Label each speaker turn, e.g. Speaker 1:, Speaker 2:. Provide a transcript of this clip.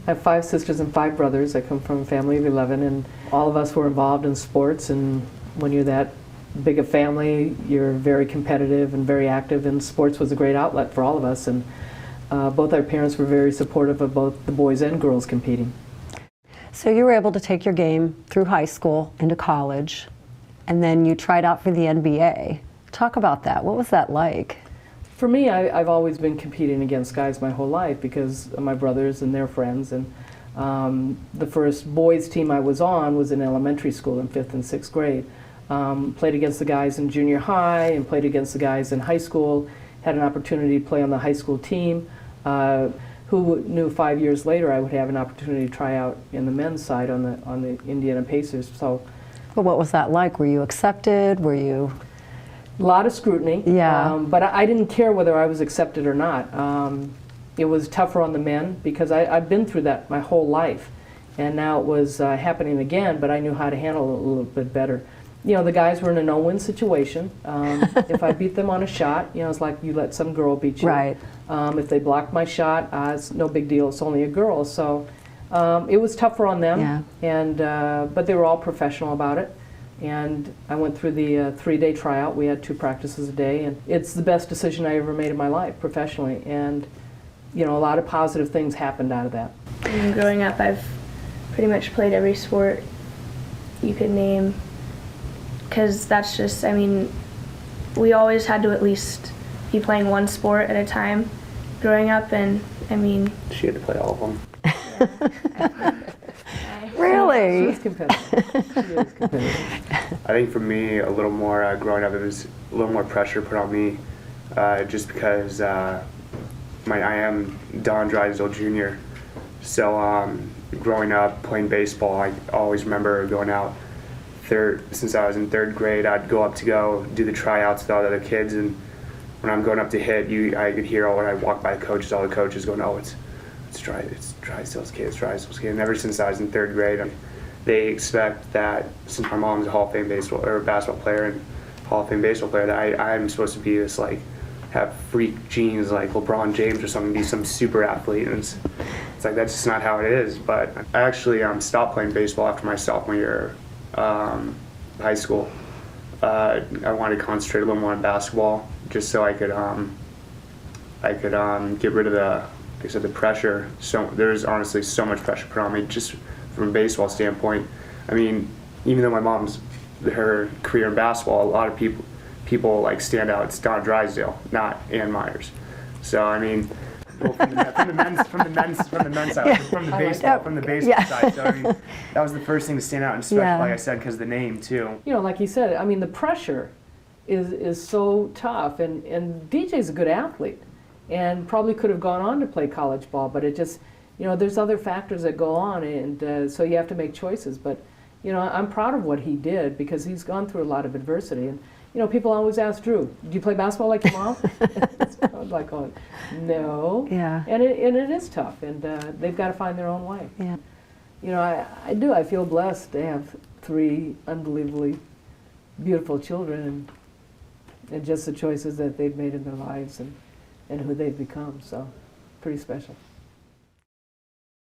Speaker 1: I have 5 sisters and 5 brothers. I come from a family of 11, and all of us were involved in sports. And when you're that big a family, you're very competitive and very active, and sports was a great outlet for all of us. And both our parents were very supportive of both the boys and girls competing.
Speaker 2: So you were able to take your game through high school into college, and then you tried out for the NBA. Talk about that. What was that like?
Speaker 1: For me, I've always been competing against guys my whole life because of my brothers and their friends. And the first boys team I was on was in elementary school in 5th and 6th grade. Played against the guys in junior high and played against the guys in high school. Had an opportunity to play on the high school team. Who knew 5 years later I would have an opportunity to try out in the men's side on the Indiana Pacers. So,
Speaker 2: but what was that like? Were you accepted? Were you?
Speaker 1: A lot of scrutiny,
Speaker 2: yeah.
Speaker 1: But I didn't care whether I was accepted or not. It was tougher on the men because I've been through that my whole life, and now it was happening again, but I knew how to handle it a little bit better. You know, the guys were in a no-win situation. If I beat them on a shot, you know, it's like you let some girl beat you.
Speaker 2: Right.
Speaker 1: If they blocked my shot, it's no big deal, it's only a girl. So it was tougher on them,
Speaker 2: yeah.
Speaker 1: and but they were all professional about it. And I went through the 3-day tryout. We had 2 practices a day, and it's the best decision I ever made in my life professionally. And you know, a lot of positive things happened out of that.
Speaker 3: Growing up, I've pretty much played every sport you could name, because that's just, I mean, we always had to at least be playing one sport at a time growing up, and I mean...
Speaker 4: She had to play all of them.
Speaker 3: Yeah.
Speaker 2: Really?
Speaker 1: She's competitive. She is competitive.
Speaker 4: I think for me, a little more growing up, it was a little more pressure put on me, just because I am Don Drysdale Jr. So growing up playing baseball, I always remember going out since I was in 3rd grade. I'd go up to go do the tryouts with all the other kids, and when I'm going up to hit, I could hear when I walk by the coaches, all the coaches going, "Oh, it's Drysdale's kid, And ever since I was in 3rd grade, they expect that since my mom's a Hall of Fame basketball player and Hall of Fame baseball player, that I'm supposed to be this, like, have freak genes like LeBron James or something, be some super athlete. And it's like, that's just not how it is. But I actually stopped playing baseball after my sophomore year high school. I wanted to concentrate a little more on basketball just so I could get rid of the pressure. So there's honestly so much pressure put on me just from a baseball standpoint. I mean, even though my mom's her career in basketball, a lot of people like stand out. It's Don Drysdale, not Ann Myers. So I mean, well, from the men's side, from the baseball side. So I mean, that was the first thing to stand out, and especially like I said, because of the name too.
Speaker 1: You know, like you said, I mean, the pressure is so tough, and DJ's a good athlete, and probably could have gone on to play college ball, but it just, you know, there's other factors that go on, and so you have to make choices. But, you know, I'm proud of what he did because he's gone through a lot of adversity. And, you know, people always ask Drew, "Do you play basketball like your mom?" I was like, "Oh, no."
Speaker 2: Yeah.
Speaker 1: And it is tough, and they've got to find their own way.
Speaker 2: Yeah.
Speaker 1: You know, I feel blessed to have 3 unbelievably beautiful children, and just the choices that they've made in their lives and who they've become. So, pretty special.